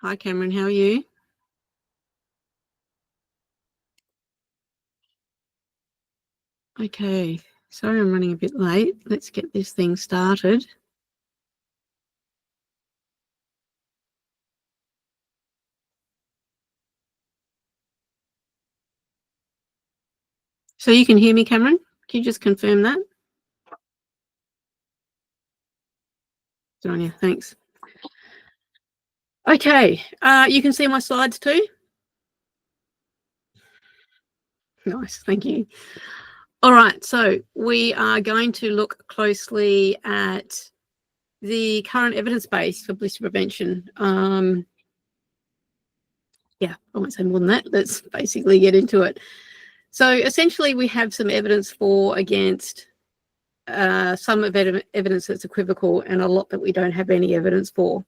Hi, Cameron. How are you? Okay. Sorry I'm running a bit late. Let's get this thing started. So you can hear me, Cameron? Can you just confirm that? Good on you. Thanks. Okay. You can see my slides too? Nice. Thank you. All right. So we are going to look closely at the current evidence base for blister prevention. Yeah, I won't say more than that. Let's basically get into it. So essentially we have some evidence for, against, some evidence that's equivocal, and a lot that we don't have any evidence for.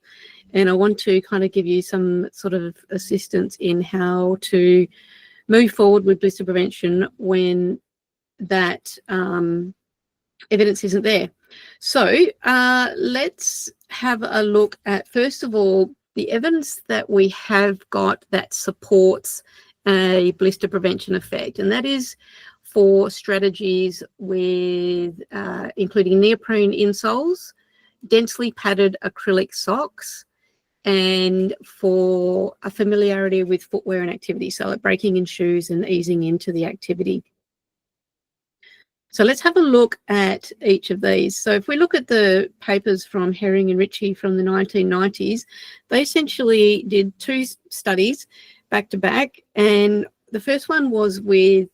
And I want to kind of give you some sort of assistance in how to move forward with blister prevention when that evidence isn't there. So let's have a look at, first of all, the evidence that we have got that supports a blister prevention effect, and that is for strategies with including neoprene insoles, densely padded acrylic socks, and for a familiarity with footwear and activity, so like breaking in shoes and easing into the activity. So let's have a look at each of these. So if we look at the papers from Herring and Ritchie from the 1990s, they essentially did two studies back to back, and the first one was with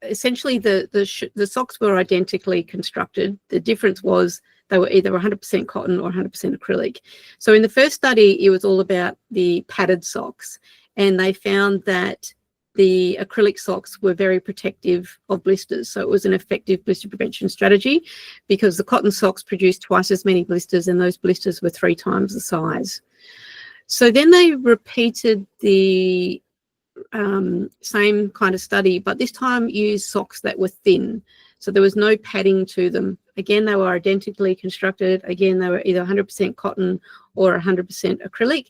essentially the socks were identically constructed. The difference was they were either 100% cotton or 100% acrylic. So in the first study, it was all about the padded socks, and they found that the acrylic socks were very protective of blisters. So it was an effective blister prevention strategy because the cotton socks produced twice as many blisters, and those blisters were 3 times the size. So then they repeated the same kind of study, but this time used socks that were thin. So there was no padding to them. Again, they were identically constructed. Again, they were either 100% cotton or 100% acrylic,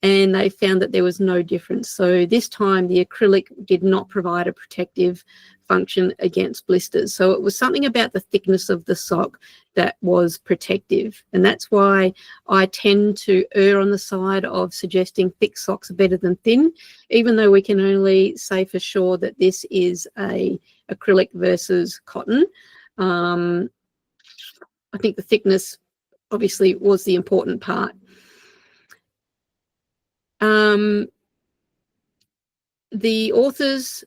and they found that there was no difference. So this time the acrylic did not provide a protective function against blisters. So it was something about the thickness of the sock that was protective. And that's why I tend to err on the side of suggesting thick socks are better than thin, even though we can only say for sure that this is a acrylic versus cotton. I think the thickness obviously was the important part. The authors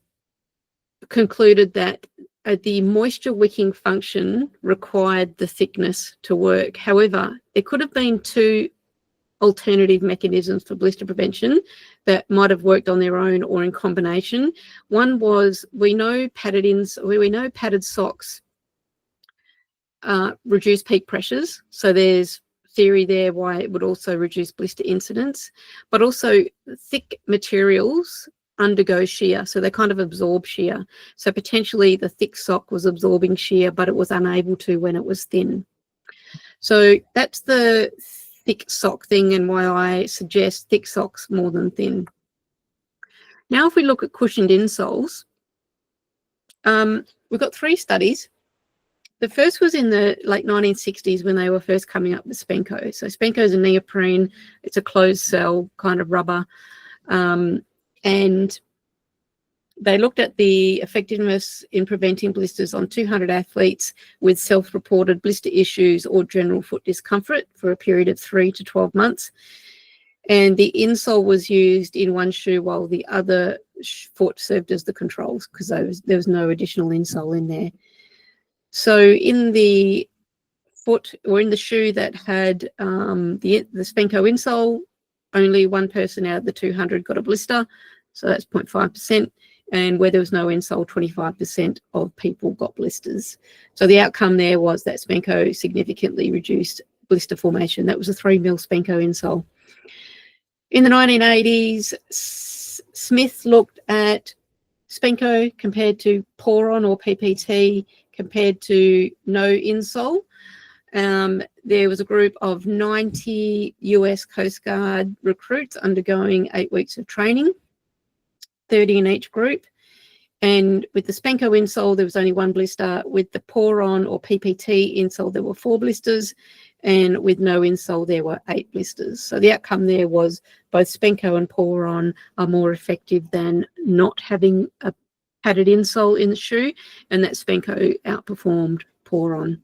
concluded that the moisture wicking function required the thickness to work. However, there could have been 2 alternative mechanisms for blister prevention that might have worked on their own or in combination. One was, we know padded socks reduce peak pressures, so there's theory there why it would also reduce blister incidence, but also thick materials undergo shear, so they kind of absorb shear. So potentially the thick sock was absorbing shear, but it was unable to when it was thin. So that's the thick sock thing, and why I suggest thick socks more than thin. Now, if we look at cushioned insoles, we've got 3 studies. The first was in the late 1960s when they were first coming up with Spenco. So Spenco is a neoprene. It's a closed cell kind of rubber. And they looked at the effectiveness in preventing blisters on 200 athletes with self-reported blister issues or general foot discomfort for a period of 3 to 12 months. And the insole was used in one shoe while the other foot served as the controls, because there was no additional insole in there. So in the foot, or in the shoe that had the Spenco insole, only 1 person out of the 200 got a blister, so that's 0.5%. And where there was no insole, 25% of people got blisters. So the outcome there was that Spenco significantly reduced blister formation. That was a 3 mil Spenco insole. In the 1980s, Smith looked at Spenco compared to Poron or PPT compared to no insole, There was a group of 90 US Coast Guard recruits undergoing 8 weeks of training, 30 in each group. And with the Spenco insole, there was only 1 blister. With the Pour-On or PPT insole, there were 4 blisters. And with no insole, there were 8 blisters. So the outcome there was both Spenco and Pour-On are more effective than not having a padded insole in the shoe, and that Spenco outperformed Pour-On.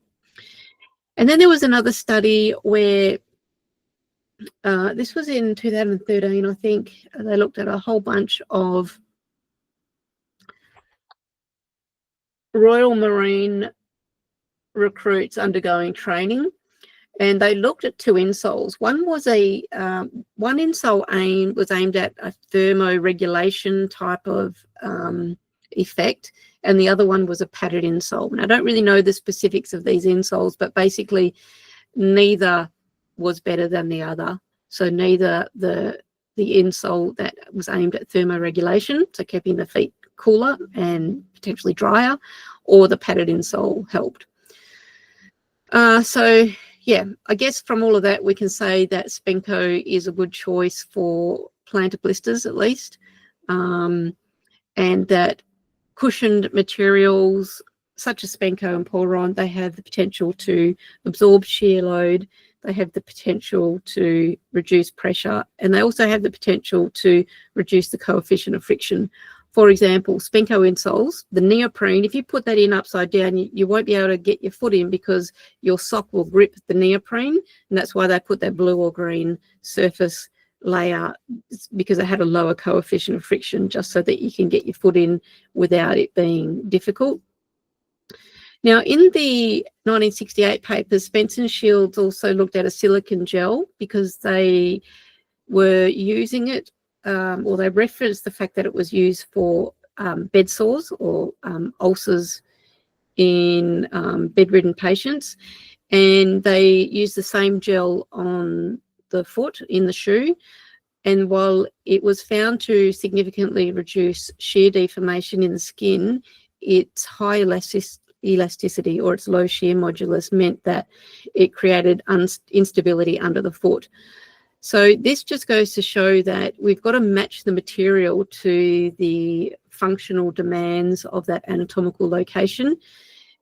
And then there was another study where this was in 2013, I think. They looked at a whole bunch of Royal Marine recruits undergoing training, and they looked at 2 insoles. One was one insole was aimed at a thermoregulation type of effect, and the other one was a padded insole. And I don't really know the specifics of these insoles, but basically neither was better than the other. So neither the insole that was aimed at thermoregulation, so keeping the feet cooler and potentially drier, or the padded insole helped. So yeah, I guess from all of that, we can say that Spenco is a good choice for plantar blisters, at least, and that cushioned materials such as Spenco and Pour-On, they have the potential to absorb shear load. They have the potential to reduce pressure, and they also have the potential to reduce the coefficient of friction. For example, Spenco insoles, the neoprene, if you put that in upside down, you won't be able to get your foot in because your sock will grip the neoprene, and that's why they put that blue or green surface layer, because it had a lower coefficient of friction, just so that you can get your foot in without it being difficult. Now, in the 1968 papers, Spence and Shields also looked at a silicone gel because they were using it, or they referenced the fact that it was used for bed sores or ulcers in bedridden patients. And they used the same gel on the foot in the shoe. And while it was found to significantly reduce shear deformation in the skin, its high elasticity or its low shear modulus meant that it created instability under the foot. So this just goes to show that we've got to match the material to the functional demands of that anatomical location.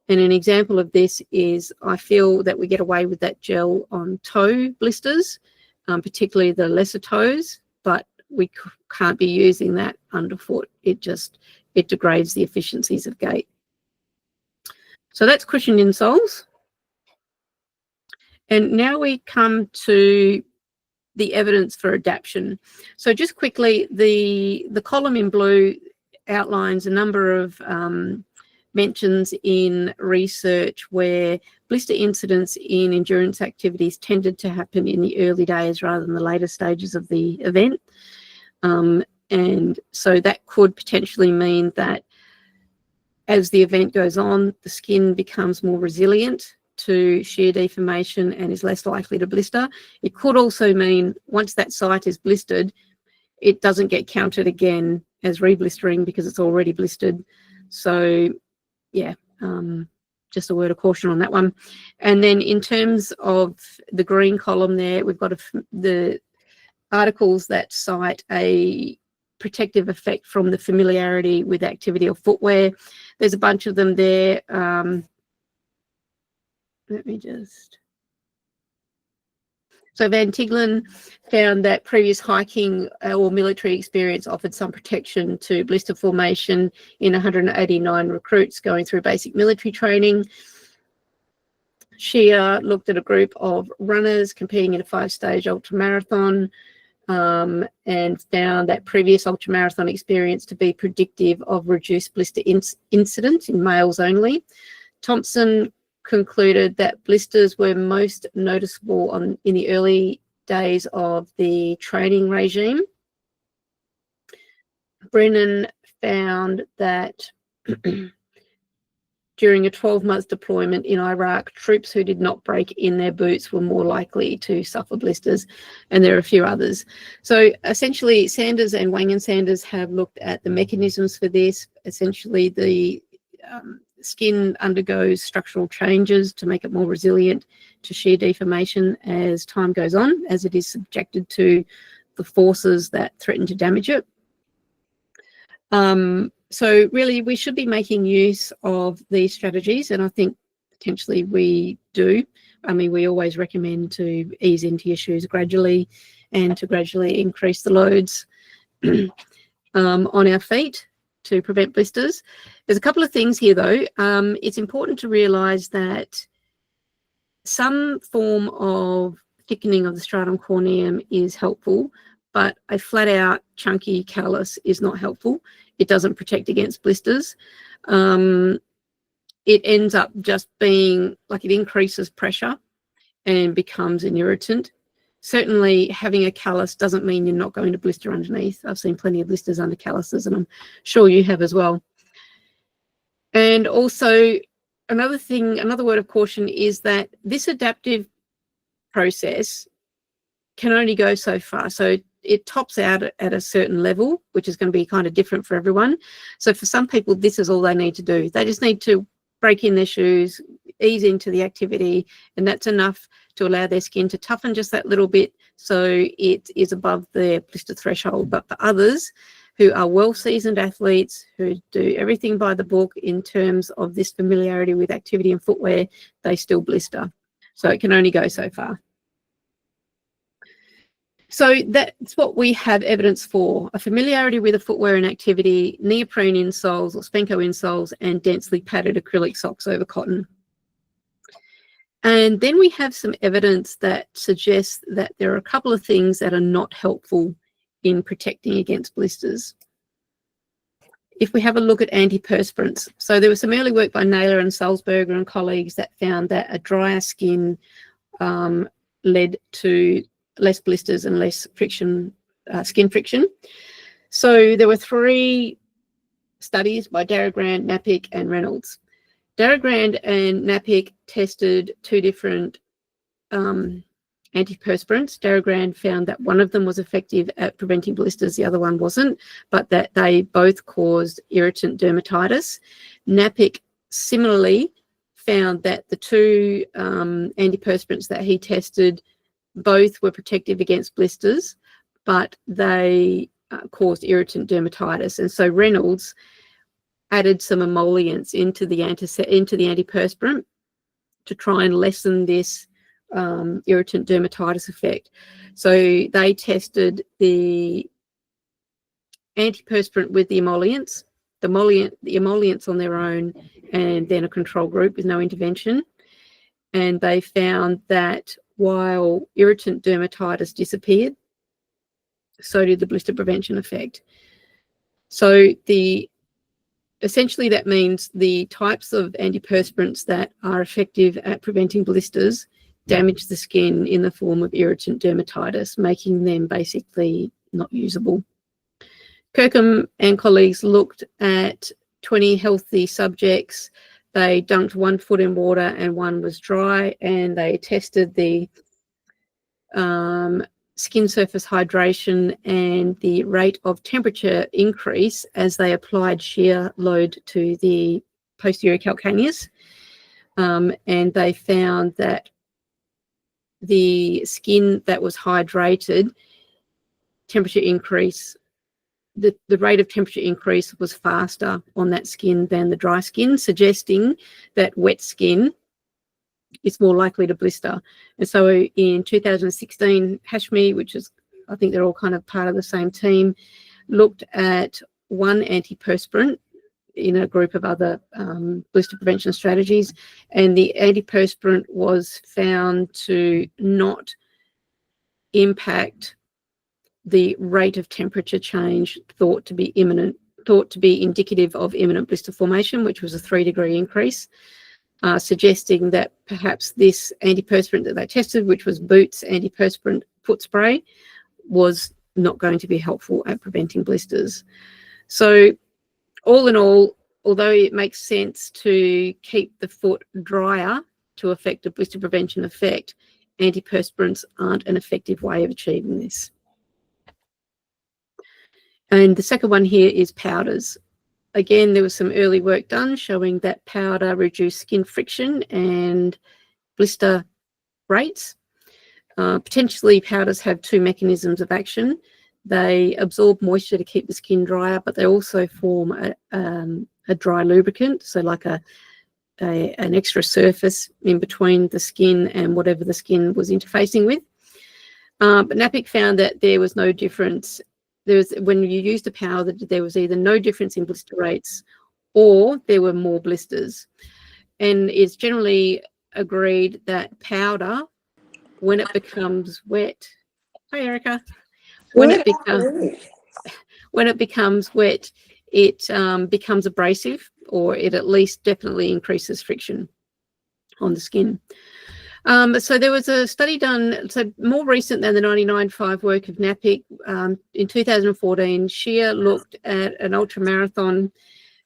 And an example of this is, I feel that we get away with that gel on toe blisters, particularly the lesser toes, but we can't be using that underfoot. It degrades the efficiencies of gait. So that's cushioned insoles. And now we come to the evidence for adaptation. So just quickly, the column in blue outlines a number of mentions in research where blister incidents in endurance activities tended to happen in the early days rather than the later stages of the event. And so that could potentially mean that as the event goes on, the skin becomes more resilient to shear deformation and is less likely to blister. It could also mean once that site is blistered, it doesn't get counted again as reblistering because it's already blistered. So yeah, just a word of caution on that one. And then in terms of the green column there, we've got the articles that cite a protective effect from the familiarity with activity of footwear. There's a bunch of them there. Let me just... So Van Tiglen found that previous hiking or military experience offered some protection to blister formation in 189 recruits going through basic military training. Shea looked at a group of runners competing in a 5-stage ultramarathon and found that previous ultramarathon experience to be predictive of reduced blister incidence in males only. Thompson concluded that blisters were most noticeable in the early days of the training regime. Brennan found that during a 12-month deployment in Iraq, troops who did not break in their boots were more likely to suffer blisters, and there are a few others. So essentially, Sanders and Wang and Sanders have looked at the mechanisms for this. Essentially, the skin undergoes structural changes to make it more resilient to shear deformation as time goes on, as it is subjected to the forces that threaten to damage it. So really, we should be making use of these strategies, and I think potentially we do. I mean, we always recommend to ease into your shoes gradually and to gradually increase the loads on our feet to prevent blisters. There's a couple of things here, though. It's important to realise that some form of thickening of the stratum corneum is helpful, but a flat-out chunky callus is not helpful. It doesn't protect against blisters. It ends up just being like it increases pressure and becomes an irritant. Certainly, having a callus doesn't mean you're not going to blister underneath. I've seen plenty of blisters under calluses, and I'm sure you have as well. And also, another word of caution is that this adaptive process can only go so far. So it tops out at a certain level, which is going to be kind of different for everyone. So for some people, this is all they need to do. They just need to break in their shoes, ease into the activity, and that's enough to allow their skin to toughen just that little bit so it is above their blister threshold. But for others who are well-seasoned athletes, who do everything by the book in terms of this familiarity with activity and footwear, they still blister. So it can only go so far. So that's what we have evidence for: a familiarity with a footwear and activity, neoprene insoles or Spenco insoles, and densely padded acrylic socks over cotton. And then we have some evidence that suggests that there are a couple of things that are not helpful in protecting against blisters. If we have a look at antiperspirants, so there was some early work by Naylor and Salzberger and colleagues that found that a drier skin led to less blisters and less friction, skin friction. So there were 3 studies by Darragand, Napick and Reynolds. Darragand and Napick tested 2 different antiperspirants. Darragand found that one of them was effective at preventing blisters, the other one wasn't, but that they both caused irritant dermatitis. Napick similarly found that the 2 antiperspirants that he tested both were protective against blisters, but they caused irritant dermatitis. And so Reynolds added some emollients into the antiperspirant to try and lessen this irritant dermatitis effect. So they tested the antiperspirant with the emollients, the emollients on their own, and then a control group with no intervention. And they found that while irritant dermatitis disappeared, so did the blister prevention effect. So essentially that means the types of antiperspirants that are effective at preventing blisters damage the skin in the form of irritant dermatitis, making them basically not usable. Kirkham and colleagues looked at 20 healthy subjects. They dunked 1 foot in water and 1 was dry, and they tested the skin surface hydration and the rate of temperature increase as they applied shear load to the posterior calcaneus. And they found that the skin that was hydrated, temperature increase, the rate of temperature increase was faster on that skin than the dry skin, suggesting that wet skin is more likely to blister. And so in 2016, Hashmi, which is, I think they're all kind of part of the same team, looked at 1 antiperspirant in a group of other blister prevention strategies, and the antiperspirant was found to not impact the rate of temperature change thought to be indicative of imminent blister formation, which was a 3-degree increase, suggesting that perhaps this antiperspirant that they tested, which was Boots antiperspirant foot spray, was not going to be helpful at preventing blisters. So all in all, although it makes sense to keep the foot drier to affect a blister prevention effect, antiperspirants aren't an effective way of achieving this. And the second one here is powders. again, there was some early work done showing that powder reduced skin friction and blister rates. Potentially, powders have two mechanisms of action. They absorb moisture to keep the skin drier, but they also form a dry lubricant, so like an extra surface in between the skin and whatever the skin was interfacing with. But NAPIC found that there was no difference. When you used the powder, there was either no difference in blister rates or there were more blisters. And it's generally agreed that powder, when it becomes wet, hi Erica, when it becomes wet, it becomes abrasive, or it at least definitely increases friction on the skin. So there was a study done, so more recent than the 99.5 work of NAPIC. In 2014, Shear looked at an ultramarathon,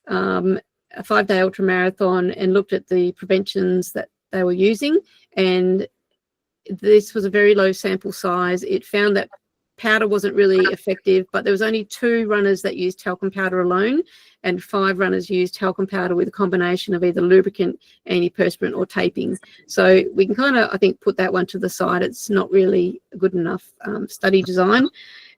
a 5-day ultramarathon, and looked at the preventions that they were using. And this was a very low sample size. It found that powder wasn't really effective, but there was only 2 runners that used talcum powder alone, and 5 runners used talcum powder with a combination of either lubricant, antiperspirant, or taping. So we can kind of, I think, put that one to the side. It's not really a good enough study design.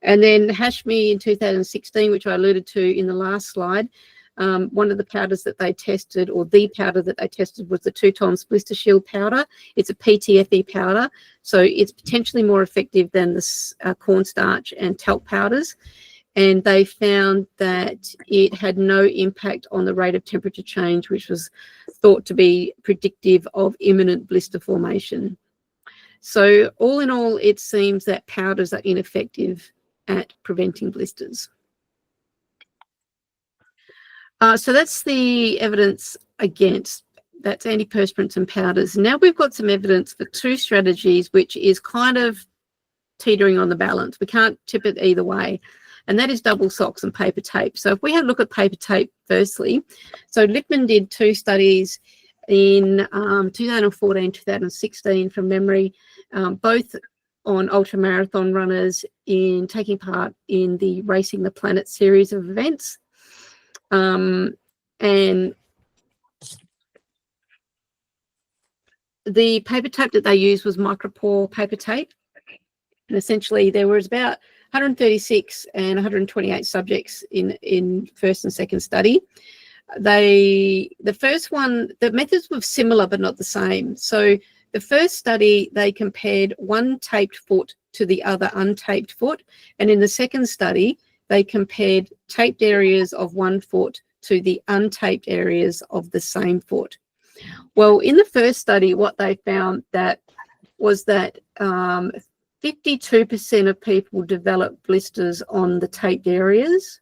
And then Hashmi in 2016, which I alluded to in the last slide, one of the powders that they tested, or the powder that they tested, was the 2x Blister Shield powder. It's a PTFE powder, so it's potentially more effective than the cornstarch and talc powders. And they found that it had no impact on the rate of temperature change, which was thought to be predictive of imminent blister formation. So all in all, it seems that powders are ineffective at preventing blisters. So that's the evidence against. That's antiperspirants and powders. Now we've got some evidence for 2 strategies, which is kind of teetering on the balance. We can't tip it either way, and that is double socks and paper tape. So if we have a look at paper tape firstly, so Lippmann did 2 studies in 2014, 2016 from memory, both on ultramarathon runners in taking part in the Racing the Planet series of events. And the paper tape that they used was micropore paper tape, and essentially there was about 136 and 128 subjects in first and second study. The first one, the methods were similar but not the same. So the first study, they compared one taped foot to the other untaped foot, and in the second study they compared taped areas of one foot to the untaped areas of the same foot. Well, in the first study, what they found was that 52% of people developed blisters on the taped areas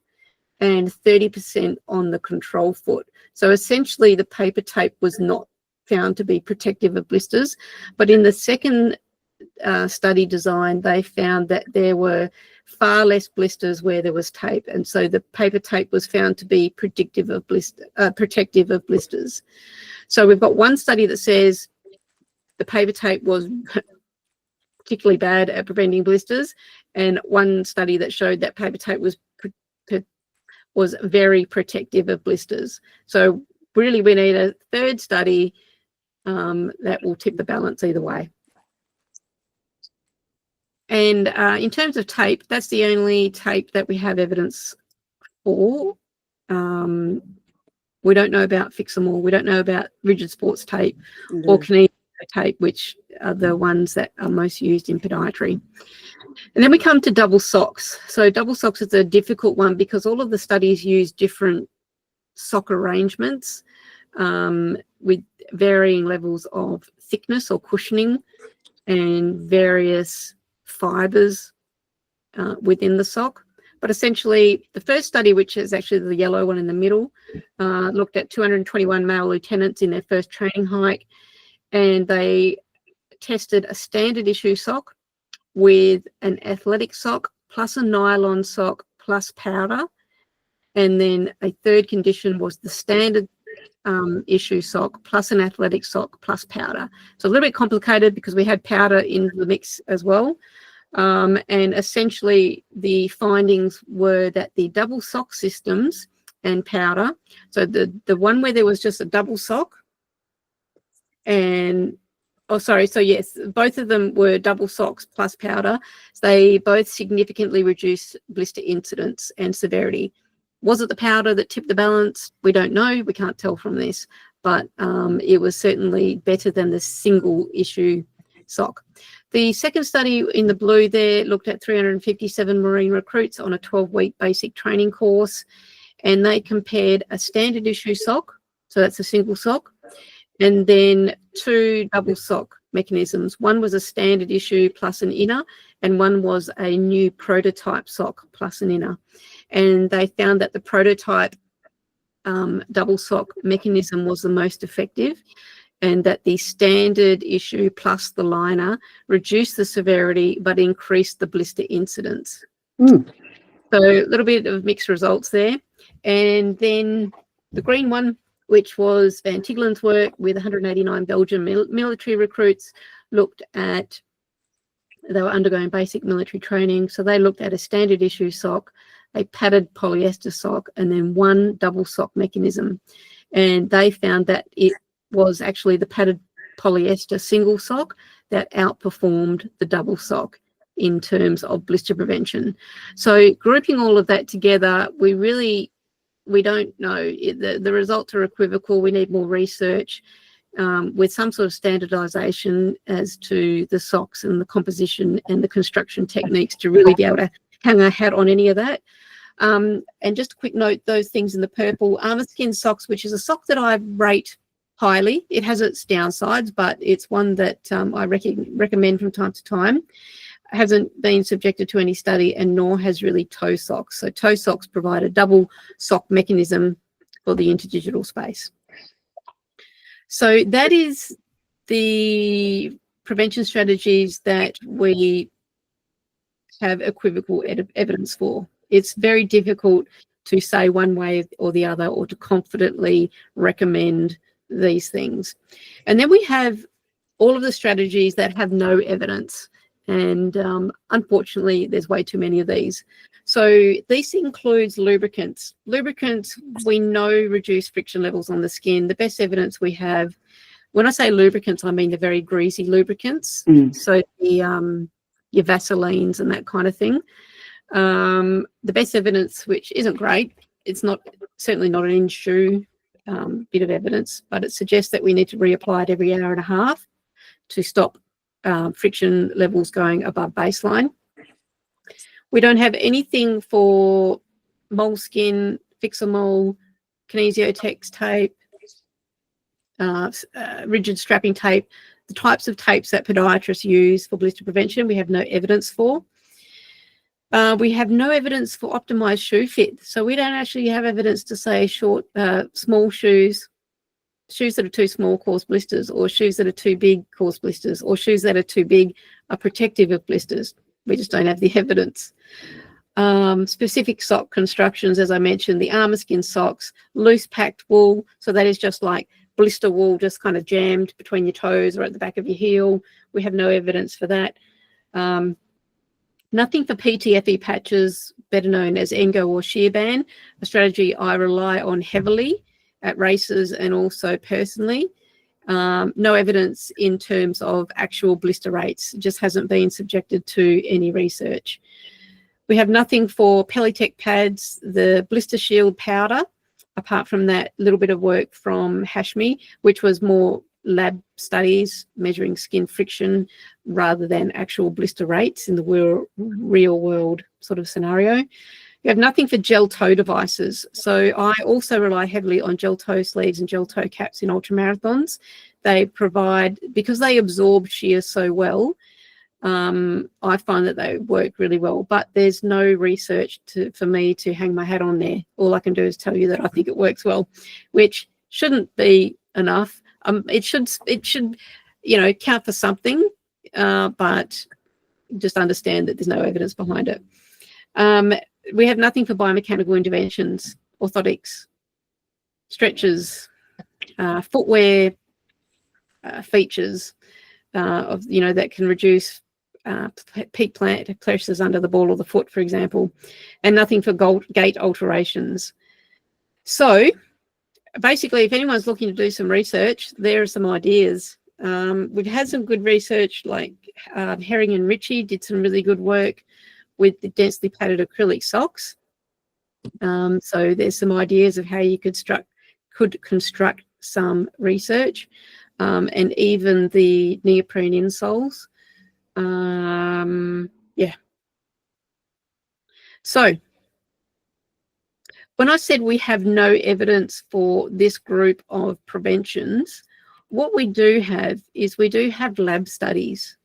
and 30% on the control foot. So essentially the paper tape was not found to be protective of blisters. But in the second study design, they found that there were far less blisters where there was tape, and so the paper tape was found to be protective of blisters. So we've got one study that says the paper tape was particularly bad at preventing blisters, and one study that showed that paper tape was very protective of blisters. So really we need a third study that will tip the balance either way. And in terms of tape, that's the only tape that we have evidence for. We don't know about Fix-A-More. We don't know about rigid sports tape or Kinesia tape, which are the ones that are most used in podiatry. And then we come to double socks. So double socks is a difficult one because all of the studies use different sock arrangements with varying levels of thickness or cushioning and various fibers within the sock. But essentially the first study, which is actually the yellow one in the middle, looked at 221 male lieutenants in their first training hike, and they tested a standard issue sock with an athletic sock plus a nylon sock plus powder, and then a third condition was the standard issue sock plus an athletic sock plus powder. So a little bit complicated because we had powder in the mix as well. And essentially the findings were that the double sock systems and powder. So the one where there was just a double sock and, oh, sorry. So yes, both of them were double socks plus powder. So they both significantly reduced blister incidence and severity. Was it the powder that tipped the balance? We don't know. We can't tell from this, but it was certainly better than the single issue sock. The second study in the blue there looked at 357 Marine recruits on a 12-week basic training course, and they compared a standard issue sock, so that's a single sock, and then two double sock mechanisms. One was a standard issue plus an inner, and one was a new prototype sock plus an inner. And they found that the prototype double sock mechanism was the most effective, and that the standard issue plus the liner reduced the severity but increased the blister incidence. So a little bit of mixed results there. And then the green one, which was Van Tiggelen's work with 189 Belgian military recruits, looked at, they were undergoing basic military training, so they looked at a standard issue sock, a padded polyester sock, and then one double sock mechanism. And they found that it was actually the padded polyester single sock that outperformed the double sock in terms of blister prevention. So grouping all of that together, we don't know. The results are equivocal. We need more research with some sort of standardization as to the socks and the composition and the construction techniques to really be able to hang our hat on any of that. And just a quick note, those things in the purple, armor skin socks, which is a sock that I rate highly. It has its downsides, but it's one that I recommend from time to time. Hasn't been subjected to any study, and nor has really toe socks. So toe socks provide a double sock mechanism for the interdigital space. So that is the prevention strategies that we have equivocal evidence for. It's very difficult to say one way or the other, or to confidently recommend these things. And then we have all of the strategies that have no evidence. And unfortunately, there's way too many of these. So this includes lubricants. Lubricants, we know, reduce friction levels on the skin. The best evidence we have, when I say lubricants, I mean the very greasy lubricants. So the your Vaselines and that kind of thing. The best evidence, which isn't great, it's not, certainly not an in-shoe bit of evidence, but it suggests that we need to reapply it every hour and a half to stop friction levels going above baseline. We don't have anything for moleskin, Fix-A-Mole, Kinesiotex tape, rigid strapping tape, the types of tapes that podiatrists use for blister prevention. We have no evidence for. We have no evidence for optimized shoe fit. So we don't actually have evidence to say small shoes that are too small cause blisters, or shoes that are too big cause blisters, or shoes that are too big are protective of blisters. We just don't have the evidence. Specific sock constructions, as I mentioned, the armor skin socks, loose packed wool. So that is just like blister wool, just kind of jammed between your toes or at the back of your heel. We have no evidence for that. Nothing for PTFE patches, better known as Engo or shear band, a strategy I rely on heavily at races and also personally. No evidence in terms of actual blister rates, just hasn't been subjected to any research. We have nothing for Pelitech pads, the Blister Shield powder, apart from that little bit of work from Hashmi, which was more lab studies measuring skin friction rather than actual blister rates in the real world sort of scenario. We have nothing for gel toe devices. So I also rely heavily on gel toe sleeves and gel toe caps in ultramarathons. They provide, because they absorb shear so well, I find that they work really well, but there's no research for me to hang my hat on there. All I can do is tell you that I think it works well, which shouldn't be enough. It should, you know, count for something, but just understand that there's no evidence behind it. We have nothing for biomechanical interventions, orthotics, stretches, footwear features of, you know, that can reduce peak plant pressures under the ball of the foot, for example, and nothing for gait alterations. So basically, if anyone's looking to do some research, there are some ideas. We've had some good research, like Herring and Ritchie did some really good work with the densely padded acrylic socks. So there's some ideas of how you could construct some research, and even the neoprene insoles. Yeah. So when I said we have no evidence for this group of preventions, what we do have is we do have lab studies.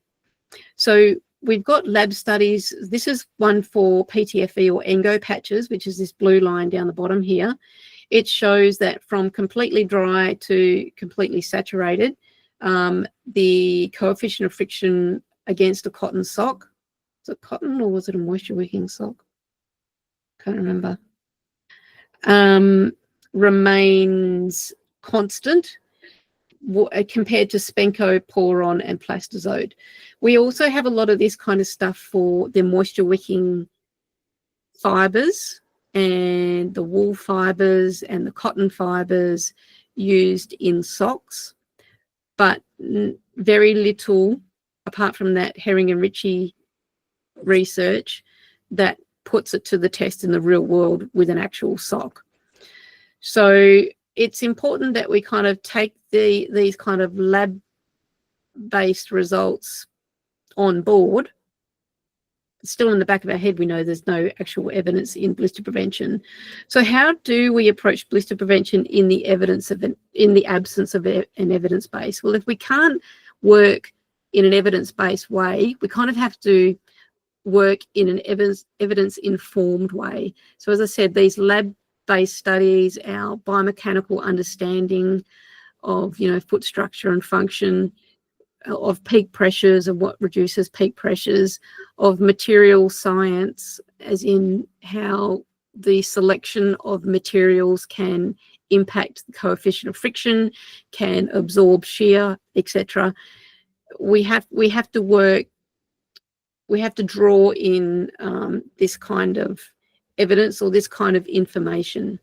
So we've got lab studies. This is one for PTFE or Engo patches, which is this blue line down the bottom here. It shows that from completely dry to completely saturated, the coefficient of friction against a cotton sock, was it cotton or was it a moisture wicking sock? Can't remember. Remains constant compared to Spenco, Pour-On and Plastisode. We also have a lot of this kind of stuff for the moisture wicking fibres and the wool fibres and the cotton fibres used in socks, but very little, apart from that Herring and Ritchie research, that puts it to the test in the real world with an actual sock. So it's important that we kind of take these kind of lab-based results on board. Still in the back of our head, we know there's no actual evidence in blister prevention. So how do we approach blister prevention in the absence of an evidence base? Well, if we can't work in an evidence-based way, we kind of have to work in an evidence-informed way. So as I said, these lab-based studies, our biomechanical understanding of, foot structure and function, of peak pressures and what reduces peak pressures, of material science, as in how the selection of materials can impact the coefficient of friction, can absorb shear, etc. We have to draw in this kind of evidence or this kind of information.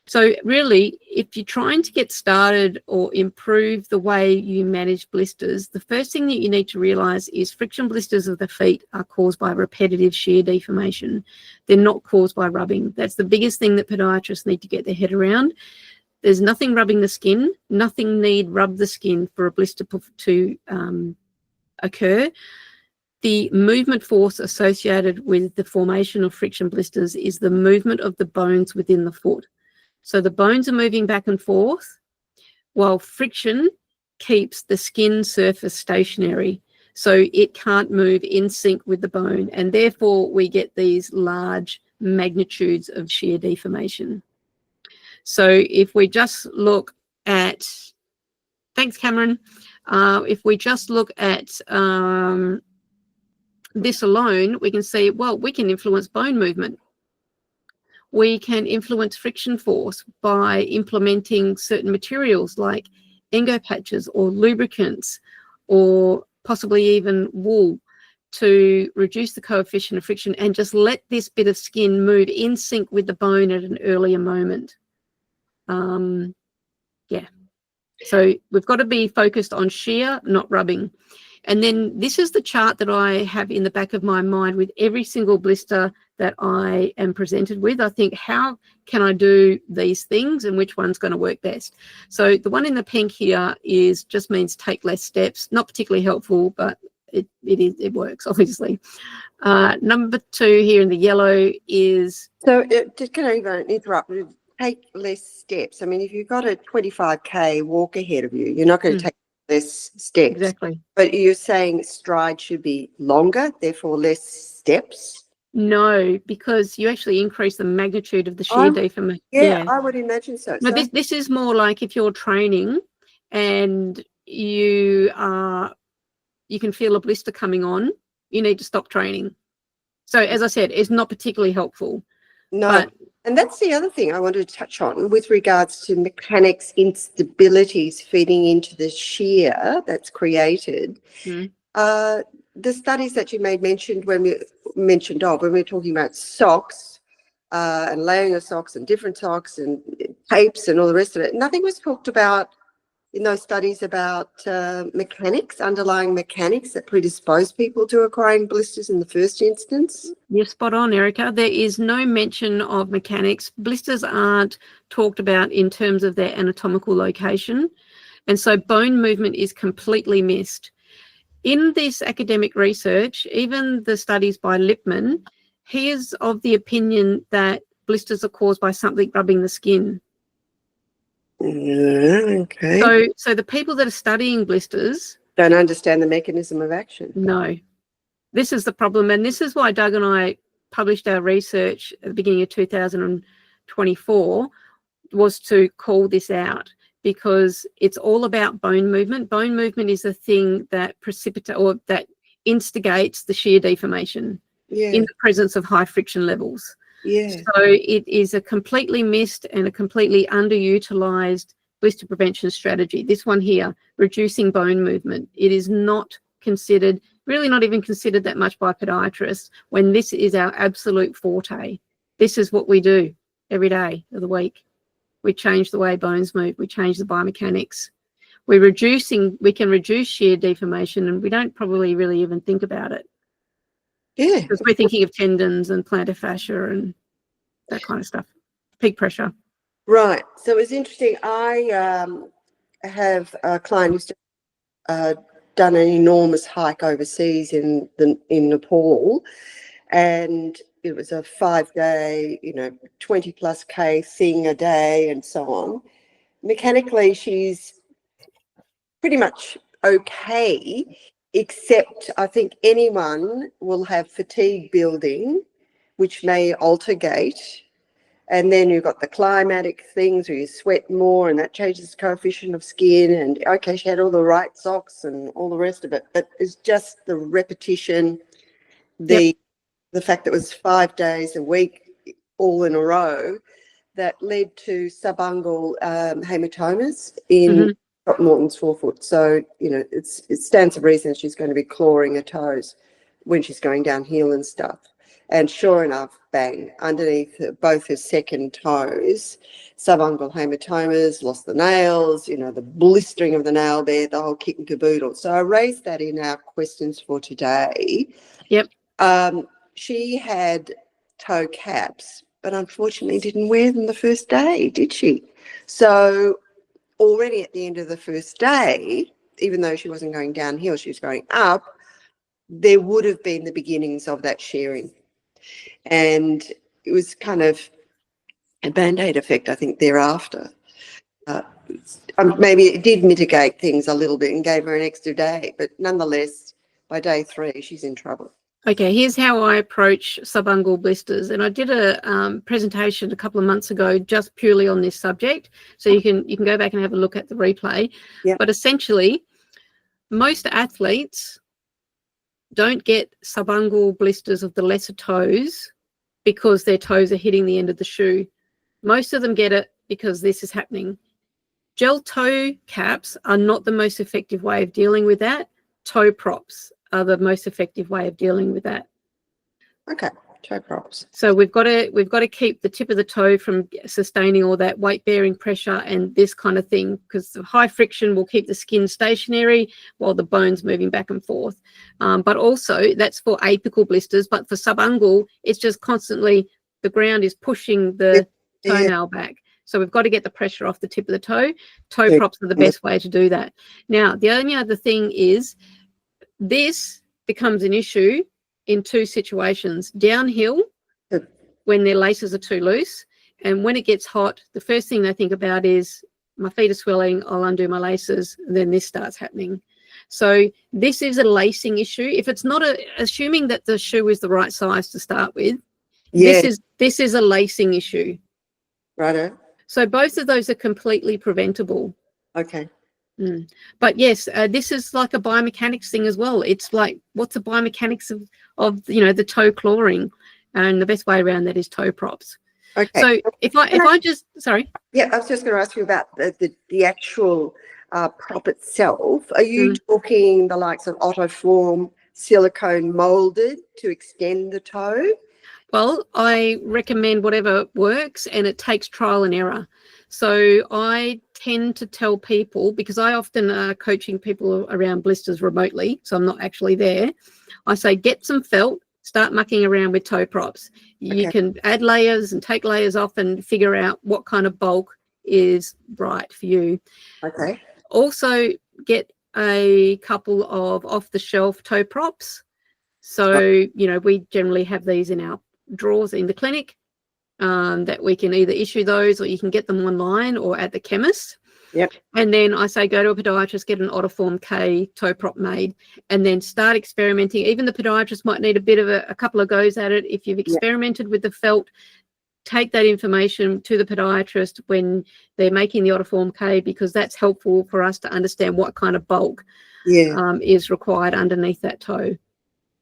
So really, if you're trying to get started or improve the way you manage blisters, the first thing that you need to realise is friction blisters of the feet are caused by repetitive shear deformation. They're not caused by rubbing. That's the biggest thing that podiatrists need to get their head around. There's nothing rubbing the skin. Nothing need rub the skin for a blister to occur. The movement force associated with the formation of friction blisters is the movement of the bones within the foot. So the bones are moving back and forth while friction keeps the skin surface stationary. So it can't move in sync with the bone, and therefore we get these large magnitudes of shear deformation. So if we just look at, thanks Cameron, if we just look at this alone, we can see, well, we can influence bone movement. We can influence friction force by implementing certain materials like Engo patches or lubricants or possibly even wool to reduce the coefficient of friction and just let this bit of skin move in sync with the bone at an earlier moment. Yeah. So we've got to be focused on shear, not rubbing. And then this is the chart that I have in the back of my mind with every single blister that I am presented with. I think, how can I do these things and which one's going to work best? So the one in the pink here just means take less steps. Not particularly helpful, but it works, obviously. Number 2 here in the yellow is... So just can I even interrupt? Take less steps. I mean, if you've got a 25K walk ahead of you, you're not going to take less steps. Exactly. But you're saying stride should be longer, therefore less steps? No, because you actually increase the magnitude of the shear deformation. Yeah, I would imagine so. No, this is more like if you're training and you can feel a blister coming on, you need to stop training. So as I said, it's not particularly helpful. No, and that's the other thing I wanted to touch on with regards to mechanics instabilities feeding into the shear that's created. The studies that you made mentioned when we were talking about socks, and layering of socks and different socks and tapes and all the rest of it. Nothing was talked about in those studies about mechanics, underlying mechanics that predispose people to acquiring blisters in the first instance. You're spot on, Erica. There is no mention of mechanics. Blisters aren't talked about in terms of their anatomical location. And so bone movement is completely missed. In this academic research, even the studies by Lipman, he is of the opinion that blisters are caused by something rubbing the skin. Okay. So the people that are studying blisters don't understand the mechanism of action. No. This is the problem. And this is why Doug and I published our research at the beginning of 2024, was to call this out, because it's all about bone movement. Bone movement is the thing that that instigates the shear deformation in the presence of high friction levels. So it is a completely missed and a completely underutilized blister prevention strategy. This one here, reducing bone movement. It is not considered, really not even considered that much by podiatrists, when this is our absolute forte. This is what we do every day of the week. We change the way bones move. We change the biomechanics. We can reduce shear deformation, and we don't probably really even think about it. Yeah. Because we're thinking of tendons and plantar fascia and that kind of stuff. Peak pressure. Right. So it's interesting. I have a client who's done an enormous hike overseas in Nepal, and it was a 5-day, 20+K thing a day and so on. Mechanically, she's pretty much okay, except I think anyone will have fatigue building, which may alter gait. And then you've got the climatic things where you sweat more, and that changes the coefficient of skin. And okay, she had all the right socks and all the rest of it, but it's just the repetition, the fact that it was 5 days a week all in a row, that led to subungual hematomas in Morton's forefoot. So, it stands to reason she's going to be clawing her toes when she's going downhill and stuff. And sure enough, bang, underneath both her second toes, subungual hematomas, lost the nails, the blistering of the nail bed, the whole kit and caboodle. So I raised that in our questions for today. Yep. She had toe caps, but unfortunately didn't wear them the first day, did she? So already at the end of the first day, even though she wasn't going downhill, she was going up, there would have been the beginnings of that shearing. And it was kind of a Band-Aid effect, I think, thereafter. Maybe it did mitigate things a little bit and gave her an extra day, but nonetheless, by day 3, she's in trouble. Okay, here's how I approach subungual blisters, and I did a presentation a couple of months ago just purely on this subject, so you can go back and have a look at the replay. Yep. But essentially, most athletes don't get subungual blisters of the lesser toes because their toes are hitting the end of the shoe. Most of them get it because this is happening. Gel toe caps are not the most effective way of dealing with that. Toe props are the most effective way of dealing with that. Okay, toe props. So we've got to keep the tip of the toe from sustaining all that weight bearing pressure and this kind of thing, because the high friction will keep the skin stationary while the bone's moving back and forth. But also that's for apical blisters, but for subungual, it's just constantly the ground is pushing the toenail back. So we've got to get the pressure off the tip of the toe. Toe props are the best way to do that. Now, the only other thing is this becomes an issue in 2 situations: downhill, when their laces are too loose, and when it gets hot, the first thing they think about is, my feet are swelling, I'll undo my laces, and then this starts happening. So this is a lacing issue. If it's not assuming that the shoe is the right size to start with, this is a lacing issue. Righto. So both of those are completely preventable. Okay. But yes, this is like a biomechanics thing as well. It's like, what's the biomechanics of the toe clawing? And the best way around that is toe props. Okay. So if I just, sorry. Yeah, I was just going to ask you about the actual prop itself. Are you talking the likes of Ottoform silicone molded to extend the toe? Well, I recommend whatever works, and it takes trial and error. So I tend to tell people, because I often coaching people around blisters remotely, so I'm not actually there. I say, get some felt, start mucking around with toe props. You can add layers and take layers off and figure out what kind of bulk is right for you. Okay. Also, get a couple of off-the-shelf toe props. So, you know, we generally have these in our drawers in the clinic, that we can either issue those, or you can get them online or at the chemist. Yep. And then I say, go to a podiatrist, get an Ottoform K toe prop made, and then start experimenting. Even the podiatrist might need a bit of a couple of goes at it. If you've experimented with the felt, take that information to the podiatrist when they're making the Ottoform K, because that's helpful for us to understand what kind of bulk is required underneath that toe.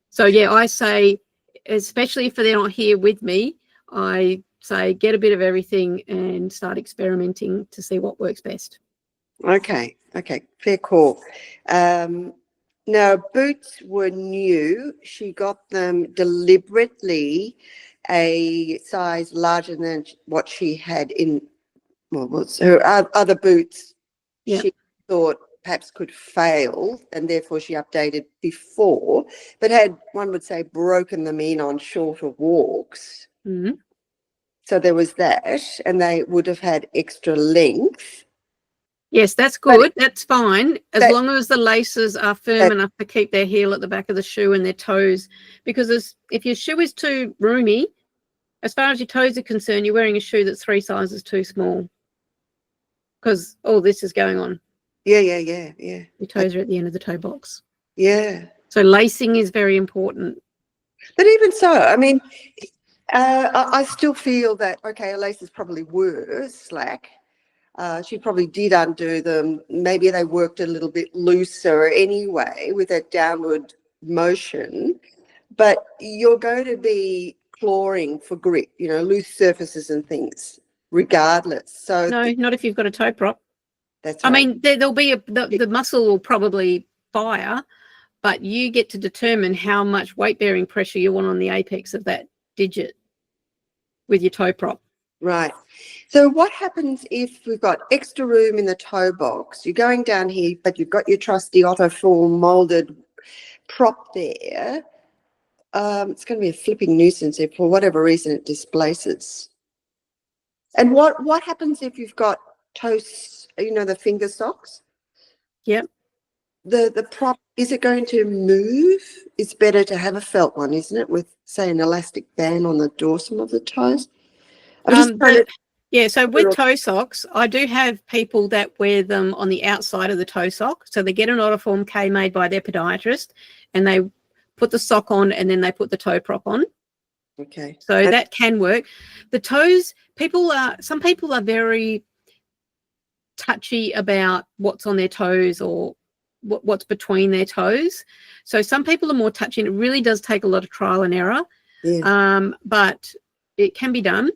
So, yeah, I say, especially if they're not here with me, I say get a bit of everything and start experimenting to see what works best. Okay, fair call. Now, boots were new. She got them deliberately a size larger than what she had in, well, what's her other boots. She thought perhaps could fail, and therefore she updated before, but had, one would say, broken them in on shorter walks. Mm-hmm. So there was that, and they would have had extra length. Yes, that's good. That's fine, as long as the laces are firm enough to keep their heel at the back of the shoe and their toes. Because if your shoe is too roomy, as far as your toes are concerned, you're wearing a shoe that's 3 sizes too small, because all this is going on. Yeah. Your toes are at the end of the toe box. Yeah. So lacing is very important. But even so, I mean, I still feel that, okay, her laces probably were slack. She probably did undo them. Maybe they worked a little bit looser anyway with that downward motion. But you're going to be clawing for grip, you know, loose surfaces and things, regardless. So no, not if you've got a toe prop. That's right. I mean, there'll be the muscle will probably fire, but you get to determine how much weight-bearing pressure you want on the apex of that digit with your toe prop. Right. So what happens if we've got extra room in the toe box? You're going down here, but you've got your trusty Ottoform molded prop there. It's going to be a flipping nuisance if, for whatever reason, it displaces. And what happens if you've got toes, you know, the finger socks? Yep. The prop, is it going to move? It's better to have a felt one, isn't it, with, say, an elastic band on the dorsum of the toes? So with toe socks, I do have people that wear them on the outside of the toe sock. So they get an Ottoform K made by their podiatrist, and they put the sock on, and then they put the toe prop on. Okay. So that can work. The toes, some people are very touchy about what's on their toes or what's between their toes. So some people are more touchy, and it really does take a lot of trial and error. Yeah. But it can be done.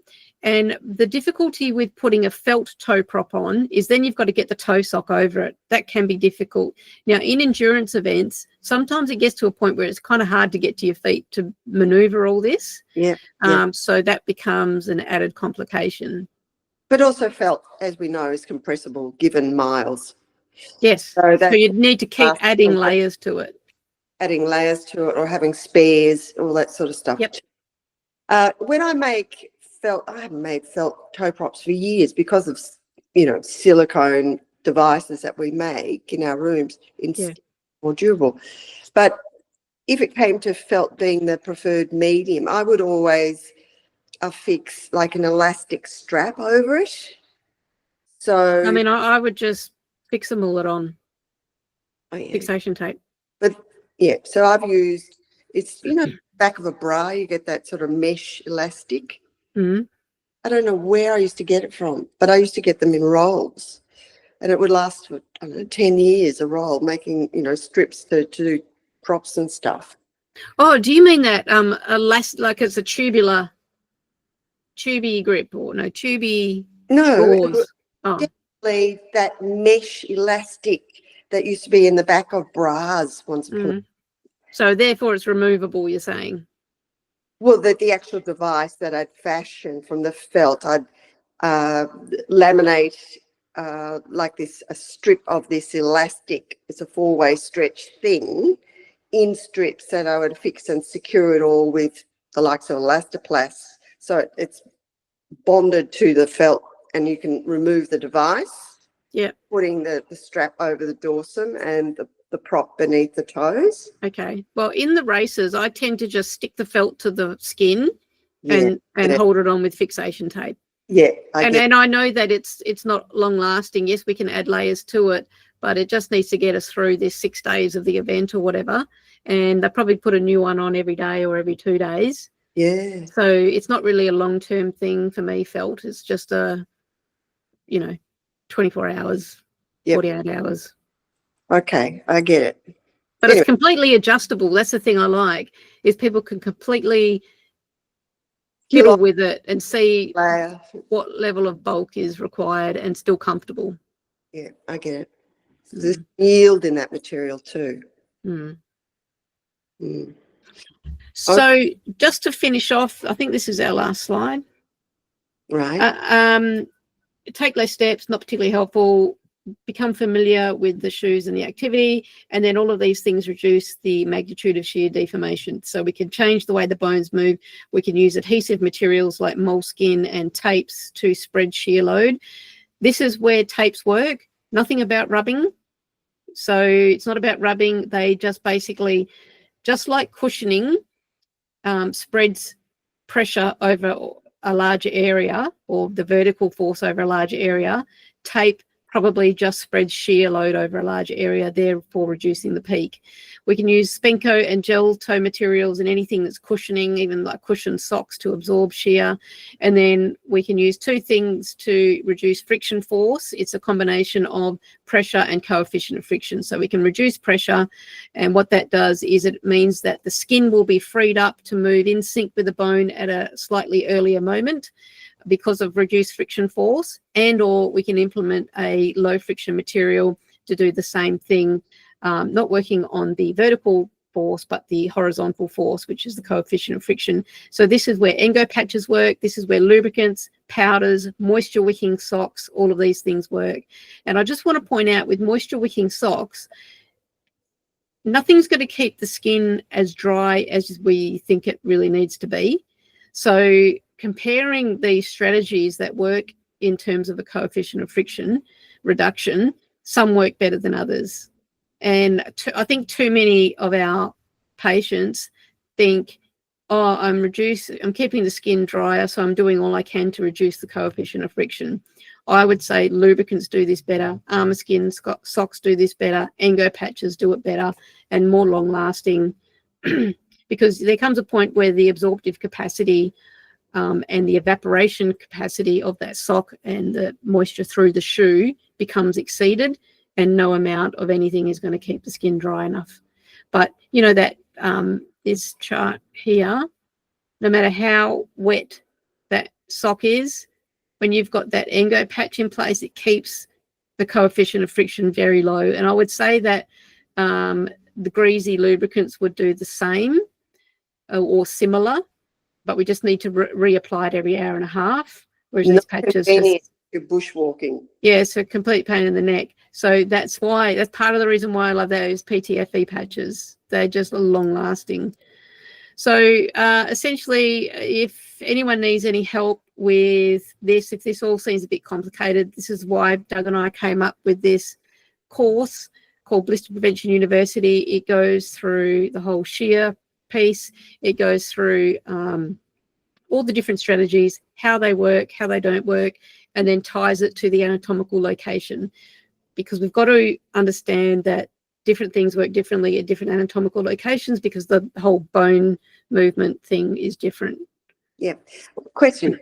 And the difficulty with putting a felt toe prop on is then you've got to get the toe sock over it. That can be difficult. Now, in endurance events, sometimes it gets to a point where it's kind of hard to get to your feet to maneuver all this. Yeah. So that becomes an added complication. But also felt, as we know, is compressible given miles. Yes. So you need to keep adding layers to it. Adding layers to it, or having spares, all that sort of stuff. Yep. When I make felt, I haven't made felt toe props for years because of, you know, silicone devices that we make in our rooms. It's more durable. But if it came to felt being the preferred medium, I would always affix like an elastic strap over it. So I mean, I would just fix them all on fixation tape. But yeah, so I've used, it's, you know, back of a bra, you get that sort of mesh elastic. Mm-hmm. I don't know where I used to get it from, but I used to get them in rolls, and it would last for, I don't know, 10 years a roll, making, you know, strips to do props and stuff. Oh, do you mean that like it's a tuby grip, or tuby gauze? Definitely that mesh elastic that used to be in the back of bras once upon a time. So therefore it's removable, you're saying? Well, the actual device that I'd fashioned from the felt, I'd laminate like this, a strip of this elastic. It's a 4-way stretch thing in strips that I would fix and secure it all with the likes of Elastoplast. So it's bonded to the felt, and you can remove the device. Yeah. Putting the strap over the dorsum and the prop beneath the toes. Okay. Well, in the races, I tend to just stick the felt to the skin Yeah, and hold it on with fixation tape. yeah. And I know that it's not long lasting. Yes, we can add layers to it, but it just needs to get us through this 6 days of the event or whatever. And they probably put a new one on every day or every 2 days. Yeah. So it's not really a long-term thing for me, felt. It's just 24 hours, Yep. 48 hours. Okay, I get it. But anyway, it's completely adjustable. That's the thing I like, is people can completely fiddle with it and see what level of bulk is required and still comfortable. Yeah, I get it. So there's yield in that material too. Mm. Mm. So just to finish off, I think this is our last slide. Right. Take less steps, not particularly helpful. Become familiar with the shoes and the activity, and then all of these things reduce the magnitude of shear deformation. So we can change the way the bones move. We can use adhesive materials like moleskin and tapes to spread shear load. This is where tapes work. Nothing about rubbing. So it's not about rubbing. They just basically, just like cushioning, spreads pressure over a larger area, or the vertical force over a larger area. Tape probably just spreads shear load over a larger area, therefore reducing the peak. We can use Spenco and gel toe materials and anything that's cushioning, even like cushioned socks, to absorb shear. And then we can use 2 things to reduce friction force. It's a combination of pressure and coefficient of friction. So we can reduce pressure, and what that does is it means that the skin will be freed up to move in sync with the bone at a slightly earlier moment because of reduced friction force, and or we can implement a low friction material to do the same thing, not working on the vertical force but the horizontal force, which is the coefficient of friction. So this is where Engo patches work. This is where lubricants, powders, moisture wicking socks, all of these things work. And I just want to point out, with moisture wicking socks, nothing's going to keep the skin as dry as we think it really needs to be. So comparing these strategies that work in terms of a coefficient of friction reduction, some work better than others. And I think too many of our patients think, oh, I'm keeping the skin drier, so I'm doing all I can to reduce the coefficient of friction. I would say lubricants do this better, Armour Skin socks do this better, Engo patches do it better and more long lasting, because there comes a point where the absorptive capacity and the evaporation capacity of that sock and the moisture through the shoe becomes exceeded, and no amount of anything is going to keep the skin dry enough. But you know that this chart here, no matter how wet that sock is, when you've got that Engo patch in place, it keeps the coefficient of friction very low. And I would say that the greasy lubricants would do the same or similar, but we just need to reapply it every hour and a half, whereas these patches just, you're bushwalking. Yeah, it's a complete pain in the neck. So that's part of the reason why I love those PTFE patches. They're just long lasting. So essentially, if anyone needs any help with this, if this all seems a bit complicated, this is why Doug and I came up with this course called Blister Prevention University. It goes through the whole shear piece. It goes through all the different strategies, how they work, how they don't work, and then ties it to the anatomical location, because we've got to understand that different things work differently at different anatomical locations, because the whole bone movement thing is different. Yeah. Question.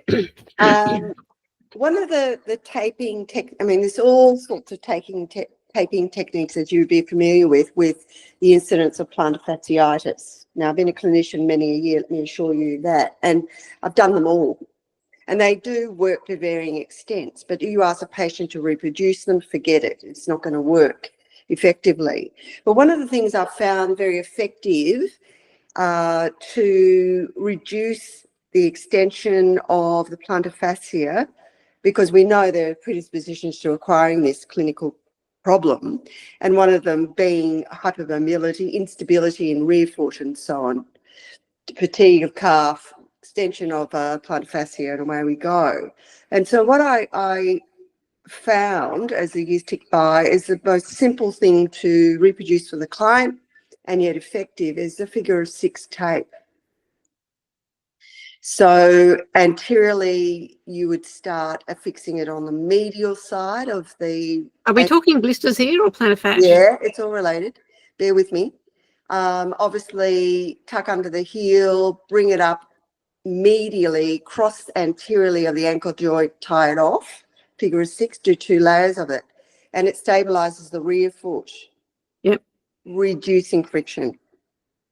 One of the taping there's all sorts of taping techniques that you'd be familiar with the incidence of plantar fasciitis. Now, I've been a clinician many a year, let me assure you that, and I've done them all. And they do work to varying extents, but you ask a patient to reproduce them, forget it. It's not going to work effectively. But one of the things I've found very effective to reduce the extension of the plantar fascia, because we know there are predispositions to acquiring this clinical problem, and one of them being hypermobility, instability in rear foot and so on, fatigue of calf, extension of plantar fascia, and away we go. And so what I found as the years tick by is the most simple thing to reproduce for the client and yet effective is the figure of 6 tape. So anteriorly, you would start affixing it on the medial side of the... Are we talking blisters here or plantar fascia? Yeah, it's all related. Bear with me. Obviously, tuck under the heel, bring it up medially, cross anteriorly of the ankle joint, tie it off. Figure of 6, do 2 layers of it. And it stabilizes the rear foot. Yep. Reducing friction.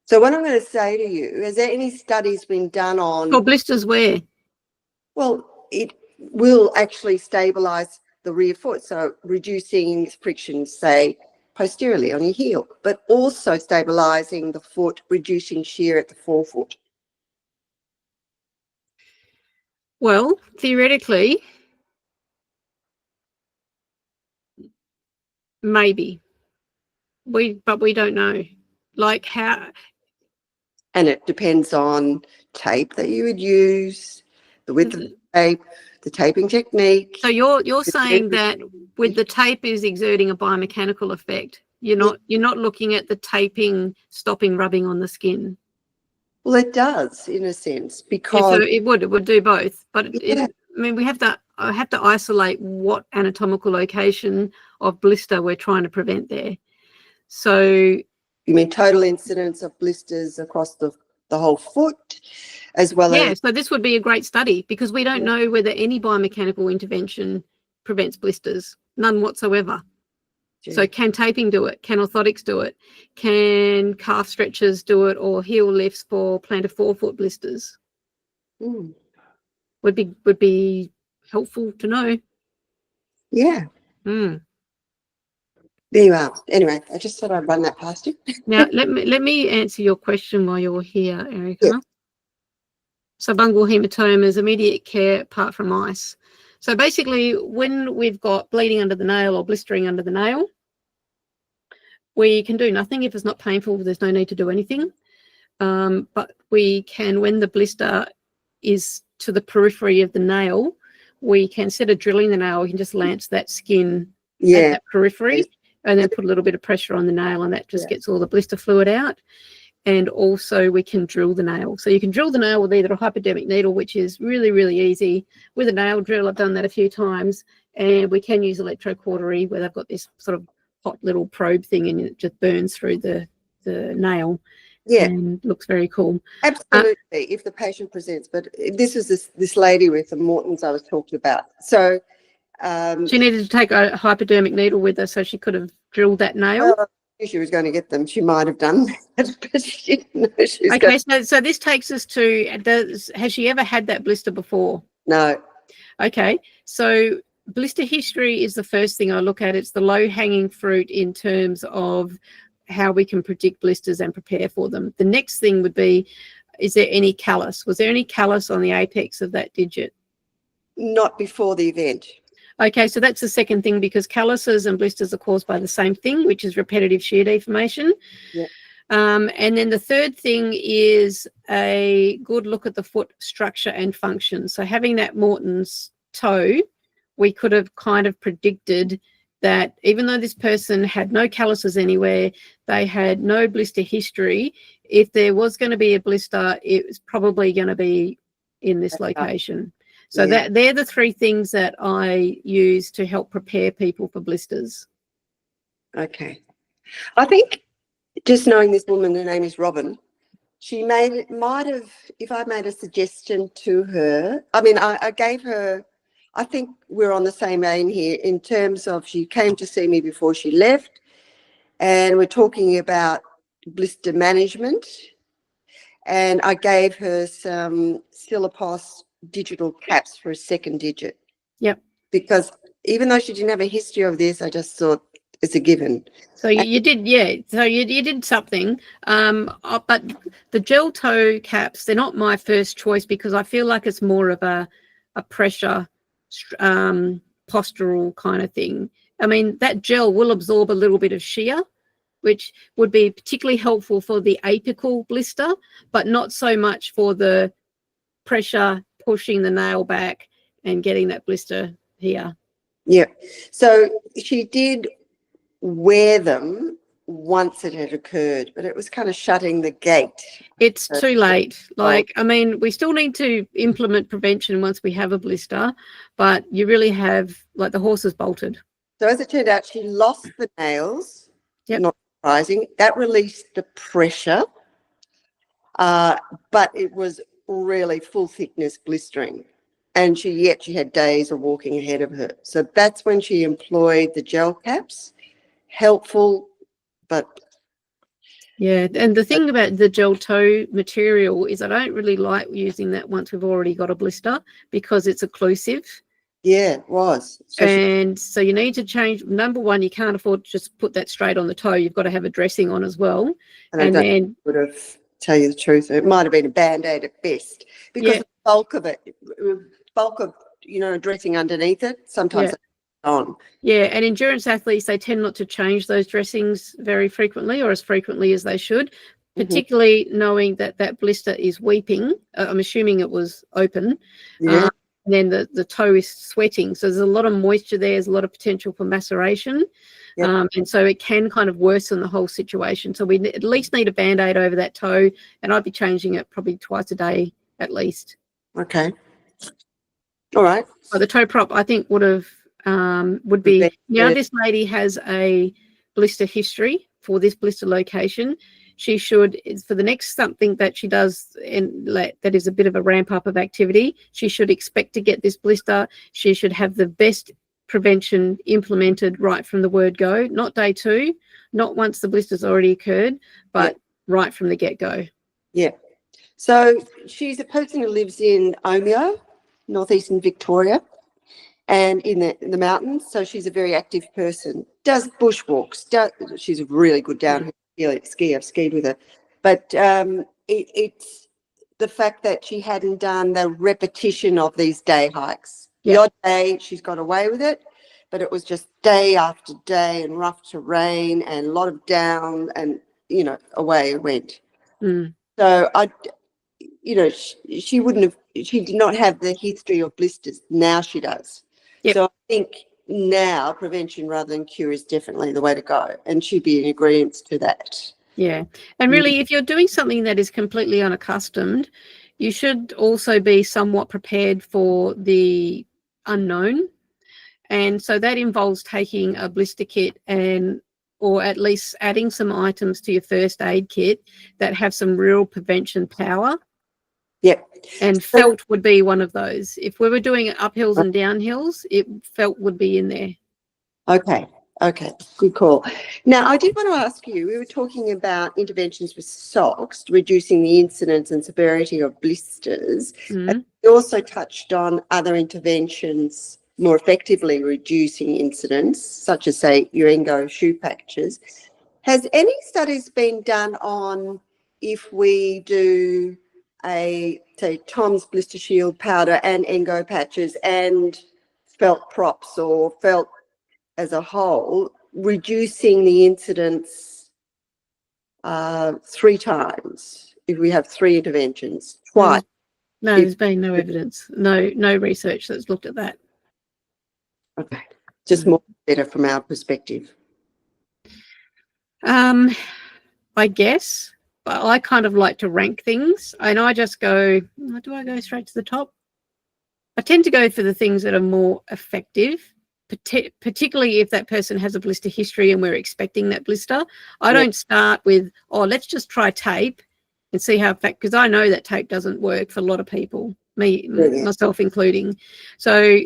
So what I'm going to say to you, has there any studies been done on... For blisters where? Well, it will actually stabilize the rear foot, so reducing friction, say, posteriorly on your heel, but also stabilizing the foot, reducing shear at the forefoot. Well, theoretically, maybe. But we don't know. Like how... And it depends on tape that you would use, the width of the tape, the taping technique. So you're saying that with the tape is exerting a biomechanical effect. You're not looking at the taping stopping rubbing on the skin. Well, it does in a sense, because... Yeah, so it would do both. But Yeah. I mean, I have to isolate what anatomical location of blister we're trying to prevent there. So You mean total incidence of blisters across the whole foot, as well as... so this would be a great study, because we don't know whether any biomechanical intervention prevents blisters, none whatsoever. Gee. So can taping do it? Can orthotics do it? Can calf stretches do it, or heel lifts for plantar forefoot blisters? Mm. Would be helpful to know. Yeah. Mm. There you are. Anyway, I just thought I'd run that past you. Now let me answer your question while you're here, Erica. Yeah. Subungual hematomas, immediate care apart from ice. So basically, when we've got bleeding under the nail or blistering under the nail, we can do nothing. If it's not painful, there's no need to do anything. But we can, when the blister is to the periphery of the nail, we can, instead of drilling the nail, we can just lance that skin at that periphery and then put a little bit of pressure on the nail, and that just gets all the blister fluid out. And also we can drill the nail. So you can drill the nail with either a hypodermic needle, which is really, really easy. With a nail drill, I've done that a few times. And we can use electrocautery, where they've got this sort of hot little probe thing and it just burns through the nail. Yeah. And looks very cool. Absolutely, if the patient presents. But this is this lady with the Mortons I was talking about. So she needed to take a hypodermic needle with her, so she could have drilled that nail. She was going to get them. She might have done that, but she didn't know she was Okay, so this takes us to, has she ever had that blister before? No. Okay, so blister history is the first thing I look at. It's the low-hanging fruit in terms of how we can predict blisters and prepare for them. The next thing would be, is there any callus? Was there any callus on the apex of that digit? Not before the event. Okay, so that's the second thing, because calluses and blisters are caused by the same thing, which is repetitive shear deformation. Yeah. And then the third thing is a good look at the foot structure and function. So having that Morton's toe, we could have kind of predicted that even though this person had no calluses anywhere, they had no blister history, if there was going to be a blister, it was probably going to be in this location. So they're the three things that I use to help prepare people for blisters. Okay. I think just knowing this woman, her name is Robin, she might have, if I made a suggestion to her, I mean, I gave her, I think we're on the same vein here in terms of, she came to see me before she left, and we're talking about blister management, and I gave her some Silipos digital caps for a second digit. Yep. Because even though she didn't have a history of this, I just thought it's a given. So you did, yeah. So you did something. But the gel toe caps, they're not my first choice because I feel like it's more of a pressure postural kind of thing. I mean, that gel will absorb a little bit of shear, which would be particularly helpful for the apical blister, but not so much for the pressure pushing the nail back and getting that blister here. Yeah. So she did wear them once it had occurred, but it was kind of shutting the gate. It's too late. Like, I mean, we still need to implement prevention once we have a blister, but you really have, like, the horse is bolted. So as it turned out, she lost the nails. Yep. Not surprising. That released the pressure, but it was really full thickness blistering. And she had days of walking ahead of her. So that's when she employed the gel caps. Helpful, but yeah. And the thing about the gel toe material is I don't really like using that once we've already got a blister because it's occlusive. Yeah, it was. So so you need to change. Number one, you can't afford to just put that straight on the toe. You've got to have a dressing on as well. And then would have, tell you the truth, it might have been a Band-Aid at best because the bulk of dressing underneath it sometimes on. Yeah, and endurance athletes, they tend not to change those dressings very frequently or as frequently as they should, particularly knowing that that blister is weeping. I'm assuming it was open. Yeah. And then the toe is sweating. So there's a lot of moisture there. There's a lot of potential for maceration. Yep. And so it can kind of worsen the whole situation. So we at least need a Band-Aid over that toe, and I'd be changing it probably twice a day at least. Okay. All right. But the toe prop, I think, would be, now this lady has a blister history for this blister location. She should, for the next something that she does, and that is a bit of a ramp up of activity, she should expect to get this blister. She should have the best prevention implemented right from the word go, not day two, not once the blister's already occurred, but right from the get-go. Yeah. So she's a person who lives in Omeo, northeastern Victoria, and in the mountains. So she's a very active person. Does bushwalks. She's a really good downhill skier. I've skied with her. But it's the fact that she hadn't done the repetition of these day hikes. The odd day she's got away with it, but it was just day after day and rough terrain and a lot of down and, away it went. Mm. So she did not have the history of blisters. Now she does. Yep. So I think now prevention rather than cure is definitely the way to go, and she'd be in agreement to that. Yeah. And really, if you're doing something that is completely unaccustomed, you should also be somewhat prepared for the unknown. And so that involves taking a blister kit or at least adding some items to your first aid kit that have some real prevention power. Yep. And felt would be one of those. If we were doing uphills and downhills, felt would be in there. Okay. Good call. Now, I did want to ask you, we were talking about interventions with socks, reducing the incidence and severity of blisters. And we also touched on other interventions more effectively reducing incidence, such as, say, your Engo shoe patches. Has any studies been done on if we do say Tom's Blister Shield powder and Engo patches and felt props or felt as a whole, reducing the incidence 3 times if we have 3 interventions, twice? No, there's been no evidence, no research that's looked at that. Okay, just more better from our perspective. I guess. But I kind of like to rank things, and I just go, do I go straight to the top? I tend to go for the things that are more effective, particularly if that person has a blister history and we're expecting that blister. I don't start with, let's just try tape and see how effective, because I know that tape doesn't work for a lot of people, myself including. So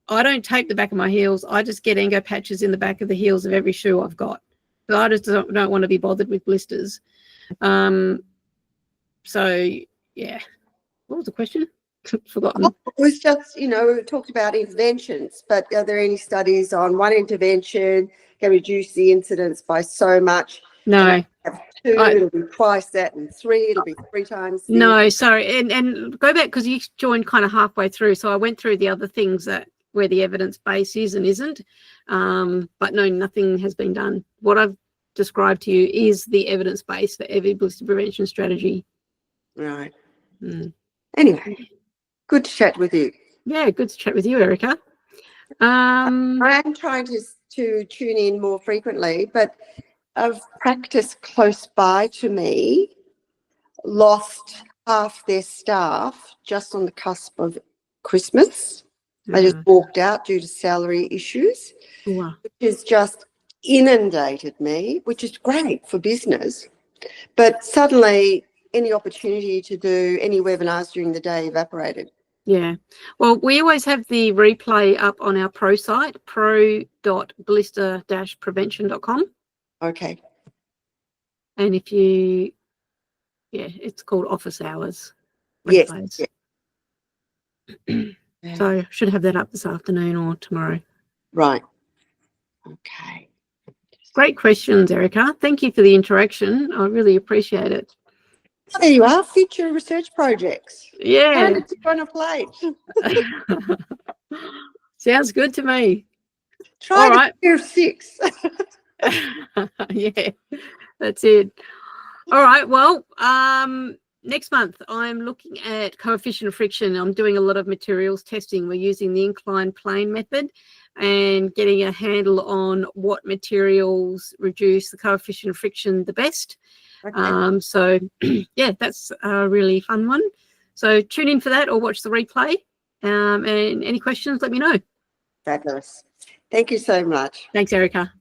I don't tape the back of my heels. I just get Engo patches in the back of the heels of every shoe I've got. So I just don't want to be bothered with blisters. So yeah, what was the question? Forgotten. It was just, we talked about interventions, but are there any studies on one intervention can reduce the incidence by so much? No. Have two, it'll be twice that, and three, it'll be 3 times. No, sorry. And go back, because you joined kind of halfway through. So I went through the other things that where the evidence base is and isn't. But no, nothing has been done. What I've described to you is the evidence base for every blister prevention strategy. Right. Mm. Anyway, good to chat with you. Yeah, good to chat with you, Erica. I am trying to tune in more frequently, but a practice close by to me lost half their staff just on the cusp of Christmas. They just walked out due to salary issues, Wow. which has just inundated me, which is great for business. But suddenly any opportunity to do any webinars during the day evaporated. Yeah. Well, we always have the replay up on our pro site, pro.blister-prevention.com. Okay. And if you, it's called office hours. Yes. Replays. Yeah. So should have that up this afternoon or tomorrow. Right. Okay. Great questions, Erica. Thank you for the interaction. I really appreciate it. There you are, future research projects. Yeah. And it's on a plate. Sounds good to me. Try All right. year 6. Yeah, that's it. All right. Well, next month I'm looking at coefficient of friction. I'm doing a lot of materials testing. We're using the inclined plane method and getting a handle on what materials reduce the coefficient of friction the best. Okay. So yeah, that's a really fun one. So tune in for that or watch the replay. And any questions, let me know. Fabulous. Thank you so much. Thanks, Erica.